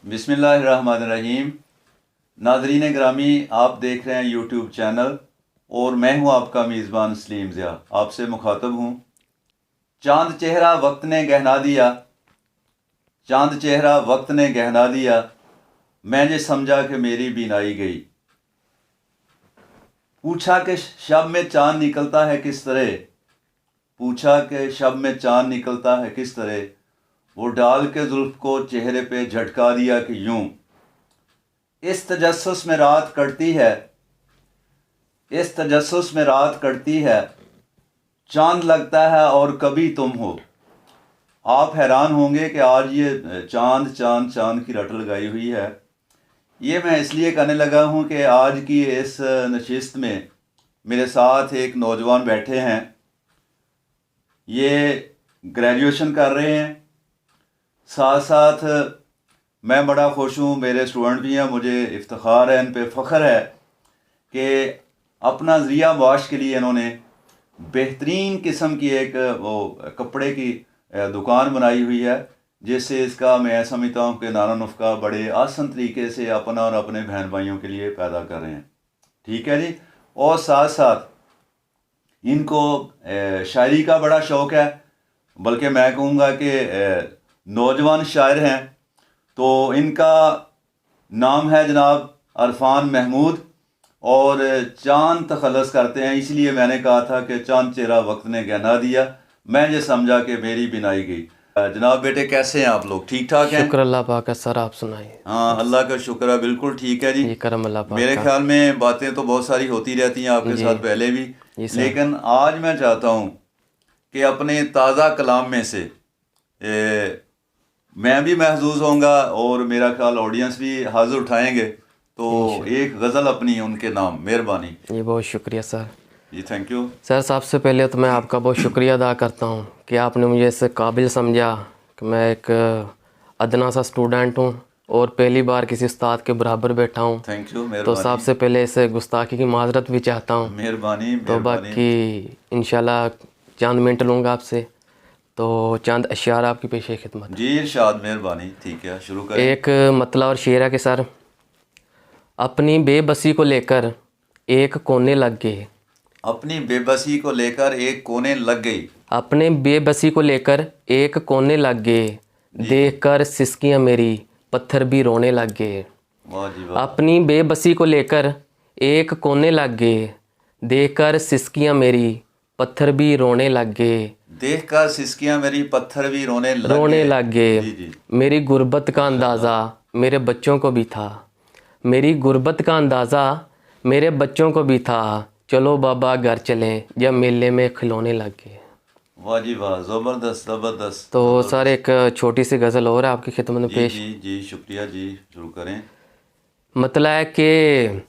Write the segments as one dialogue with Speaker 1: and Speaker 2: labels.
Speaker 1: बिस्मिल्लाहिर्रहमानिर्रहीम। नाज़रीन ग्रामी, आप देख रहे हैं यूट्यूब चैनल और मैं हूं आपका मेज़बान सलीम ज़िया। आपसे मुखातब हूं। चांद चेहरा वक्त ने गहना दिया, चांद चेहरा वक्त ने गहना दिया, मैंने समझा कि मेरी बीनाई गई। पूछा कि शब में चांद निकलता है किस तरह, पूछा कि शब में चांद निकलता है किस तरह, वो डाल के जुल्फ को चेहरे पे झटका दिया कि यूं। इस तजस्सुस में रात कटती है, इस तजस्सुस में रात कटती है, चांद लगता है और कभी तुम हो। आप हैरान होंगे कि आज ये चांद चांद चांद की रट लगाई हुई है। ये मैं इसलिए कहने लगा हूँ कि आज की इस नशिस्त में मेरे साथ एक नौजवान बैठे हैं। ये ग्रेजुएशन कर रहे हैं, साथ साथ मैं बड़ा खुश हूँ, मेरे स्टूडेंट भी हैं, मुझे इफ्तिखार है, इन पे फ़ख्र है कि अपना ज़रिया माश के लिए इन्होंने बेहतरीन किस्म की एक वो कपड़े की दुकान बनाई हुई है, जिससे इसका मैं समझता हूँ कि नाना नुस्खा बड़े आसान तरीके से अपना और अपने बहन भाइयों के लिए पैदा कर रहे हैं। ठीक है जी। और साथ साथ इनको शायरी का बड़ा शौक़ है, बल्कि मैं कहूँगा कि नौजवान शायर हैं। तो इनका नाम है जनाब अरफान महमूद और चांद तखल्लुस करते हैं। इसलिए मैंने कहा था कि चांद चेहरा वक्त ने गहना दिया, मैंने समझा कि मेरी बिनाई गई। जनाब बेटे, कैसे हैं आप लोग? ठीक ठाक हैं?
Speaker 2: शुक्र अल्लाह पाक का सर, आप सुनाइए।
Speaker 1: हाँ, अल्लाह का शुक्र है, बिल्कुल ठीक है जी।
Speaker 2: करम अल्लाह पाक
Speaker 1: मेरे
Speaker 2: का।
Speaker 1: ख्याल में बातें तो बहुत सारी होती रहती हैं आपके साथ पहले भी, लेकिन आज मैं चाहता हूँ कि अपने ताज़ा कलाम में से मैं भी महजूज होऊंगा और मेरा ख्याल ऑडियंस भी हाजिर उठाएंगे। तो एक गज़ल अपनी उनके नाम, मेहरबानी।
Speaker 2: ये बहुत शुक्रिया sir
Speaker 1: ji, thank you
Speaker 2: sir. सबसे पहले तो मैं आपका बहुत शुक्रिया अदा करता हूँ कि आपने मुझे इससे काबिल समझा कि मैं एक अदना सा स्टूडेंट हूँ और पहली बार किसी उस्ताद के बराबर बैठा हूँ।
Speaker 1: थैंक यू,
Speaker 2: तो सबसे पहले इसे गुस्ताखी की माजरत भी चाहता हूँ।
Speaker 1: मेहरबानी।
Speaker 2: तो बाकी इंशाल्लाह चंद मिनट लूँगा आपसे, तो चंद अशआर आपकी पेशे खिदमत।
Speaker 1: जी इरशाद, मेहरबानी। ठीक है, शुरू करें।
Speaker 2: एक मतलब और शेर है कि सर, अपनी बेबसी को लेकर एक कोने लग गए,
Speaker 1: अपनी बेबसी को लेकर एक कोने लग गई,
Speaker 2: अपने बेबसी को लेकर एक कोने लग गए, देख कर सिसकियाँ मेरी पत्थर भी रोने लग गए।
Speaker 1: वाह जी वाह।
Speaker 2: अपनी बेबसी को लेकर एक कोने लग गए, देख कर सिसकियाँ मेरी पत्थर भी रोने लग गए,
Speaker 1: देख कर सिसकियाँ मेरी पत्थर भी रोने
Speaker 2: लग गए। मेरी गुर्बत का अंदाज़ा मेरे बच्चों को भी था, मेरी गुर्बत का अंदाज़ा मेरे बच्चों को भी था, चलो बाबा घर चलें जब मेले में खिलौने लग गए।
Speaker 1: वाह जी वाह, ज़बरदस्त ज़बरदस्त।
Speaker 2: तो सर एक छोटी सी गज़ल और है आपकी खिदमत में पेश।
Speaker 1: जी जी, शुक्रिया जी, शुरू करें।
Speaker 2: मतलब है कि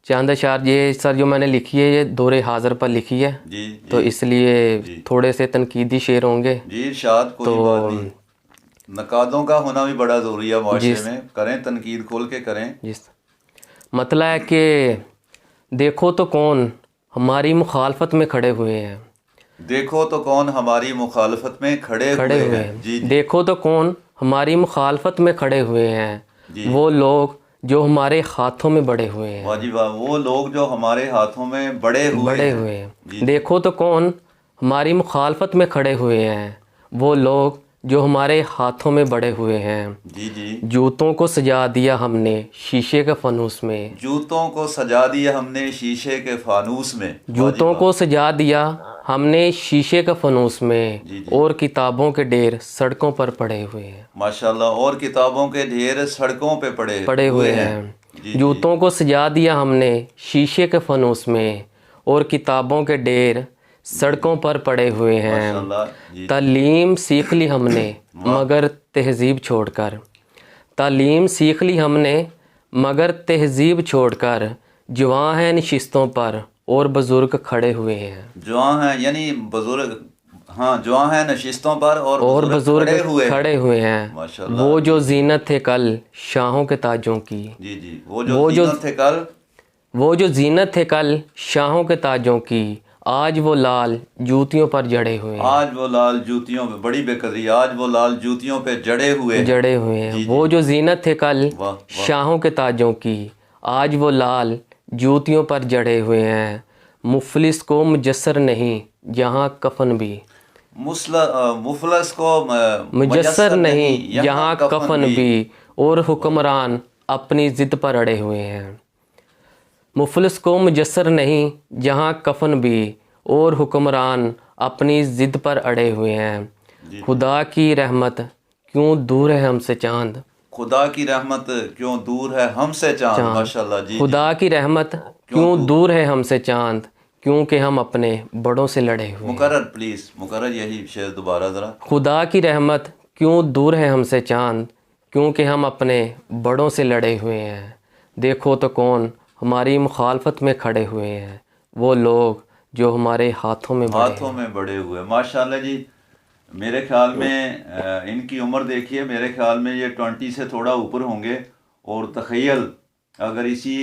Speaker 2: चंद अशआर ये सर जो मैंने लिखी है ये दौरे हाज़िर पर लिखी है
Speaker 1: जी,
Speaker 2: तो इसलिए थोड़े से तनकीदी शेर होंगे।
Speaker 1: जी इरशाद, कोई बात नहीं। नकादों का होना भी बड़ा ज़रूरी है माशरे में, करें तनकीद खोल के करें।
Speaker 2: जी मतलब है कि देखो तो कौन हमारी मुखालफत में खड़े हुए हैं,
Speaker 1: देखो तो कौन हमारी मुखालफत में खड़े हुए हैं। जी,
Speaker 2: देखो तो कौन हमारी मुखालफत में खड़े हुए हैं, वो लोग जो हमारे हाथों में बड़े हुए हैं।
Speaker 1: वाह जी वाह, वो लोग जो हमारे हाथों में बड़े हुए
Speaker 2: हैं। देखो तो कौन हमारी मुखालफत में खड़े हुए हैं, वो लोग जो हमारे हाथों में बड़े हुए हैं।
Speaker 1: जी जी।
Speaker 2: जूतों को सजा दिया हमने शीशे के फानूस में,
Speaker 1: जूतों को सजा दिया हमने शीशे के फानूस में,
Speaker 2: जूतों को सजा दिया हमने शीशे के फानूस में, और किताबों के ढेर सड़कों पर पड़े हुए हैं।
Speaker 1: माशाल्लाह, और किताबों के ढेर सड़कों पे पड़े हुए हैं।
Speaker 2: जूतों को सजा दिया हमने शीशे के फानूस में, और किताबों के ढेर सड़कों पर पड़े हुए हैं। तालीम सीख ली हमने मगर तहजीब छोड़कर, तालीम सीख ली हमने मगर तहजीब छोड़कर, जवां हैं नशिस्तों पर और बुजुर्ग खड़े हुए हैं।
Speaker 1: जवां हैं यानी बुजुर्ग, हाँ जवां हैं नशिस्तों पर और बुजुर्ग खड़े हुए हैं। माशाल्लाह।
Speaker 2: वो जो जीनत थे कल शाहों के ताजों की,
Speaker 1: जी जी, वो जो जीनत थे कल,
Speaker 2: वो जो जीनत थे कल शाहों के ताजों की, आज वो लाल जूतियों पर जड़े हुए हैं।
Speaker 1: आज वो लाल जूतियों पे, बड़ी बेकदरी, आज वो लाल जूतियों पे जड़े हुए हैं।
Speaker 2: वो जो जीनत थे कल
Speaker 1: वाह
Speaker 2: शाहों के ताजों की, आज वो लाल जूतियों पर जड़े हुए हैं। मुफलिस को मुजस्सर नहीं जहाँ कफन भी,
Speaker 1: मुफलस को
Speaker 2: मुजस्सर नहीं यहाँ कफन भी, और हुक्मरान अपनी ज़िद पर अड़े हुए हैं। मुफलिस को मुजस्सर नहीं जहाँ कफन भी, और हुक्मरान अपनी ज़िद पर अड़े हुए हैं। खुदा की रहमत क्यों दूर है हमसे चांद,
Speaker 1: खुदा की रहमत क्यों दूर है हमसे चांद। माशाल्लाह जी।
Speaker 2: खुदा की रहमत क्यों दूर है हमसे चांद, क्योंकि हम अपने बड़ों से लड़े हुए हैं।
Speaker 1: मुकर्रर प्लीज़, मुकर्रर यही शेर दोबारा ज़रा।
Speaker 2: खुदा की रहमत क्यों दूर है हमसे चांद, क्योंकि हम अपने बड़ों से लड़े हुए हैं। देखो तो कौन हमारी मुखालफत में खड़े हुए हैं, वो लोग जो हमारे हाथों में
Speaker 1: बड़े हुए। माशाल्लाह जी। मेरे ख्याल में इनकी उम्र देखिए, मेरे ख्याल में ये 20 से थोड़ा ऊपर होंगे। और तख़य्युल अगर इसी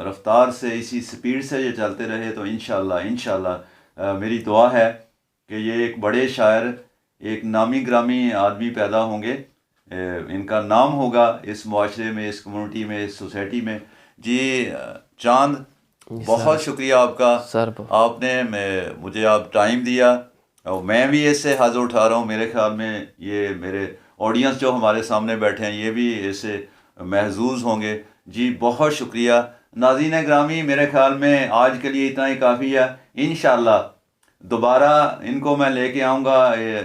Speaker 1: रफ्तार से, इसी स्पीड से ये चलते रहे तो इंशाल्लाह मेरी दुआ है कि ये एक बड़े शायर, एक नामी ग्रामी आदमी पैदा होंगे। इनका नाम होगा इस मुआशरे में, इस कम्युनिटी में, इस सोसाइटी में। जी चांद, बहुत शुक्रिया आपका
Speaker 2: सर।
Speaker 1: आपने मुझे आप टाइम दिया, और मैं भी इससे हाज़िर उठा रहा हूँ। मेरे ख्याल में ये मेरे ऑडियंस जो हमारे सामने बैठे हैं ये भी इससे महजूज़ होंगे। जी बहुत शुक्रिया। नाज़रीन ग्रामी, मेरे ख्याल में आज के लिए इतना ही काफ़ी है। इंशाअल्लाह दोबारा इनको मैं लेके आऊँगा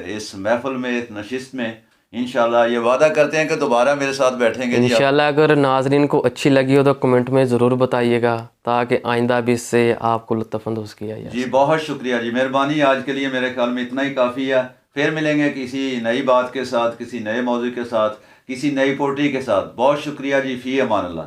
Speaker 1: इस महफ़िल में, इस नशिस्त में। इंशाअल्लाह ये वादा करते हैं कि दोबारा मेरे साथ बैठेंगे।
Speaker 2: इंशाअल्लाह अगर नाज़रीन को अच्छी लगी हो तो कमेंट में ज़रूर बताइएगा, ताकि आइंदा भी इससे आपको लुत्फ़अंदोज़ किया जाए।
Speaker 1: जी बहुत शुक्रिया जी, मेहरबानी। आज के लिए मेरे ख्याल में इतना ही काफ़ी है। फिर मिलेंगे किसी नई बात के साथ, किसी नए मौजू के साथ, किसी नई पोट्री के साथ। बहुत शुक्रिया जी। फ़ी अमान अल्लाह।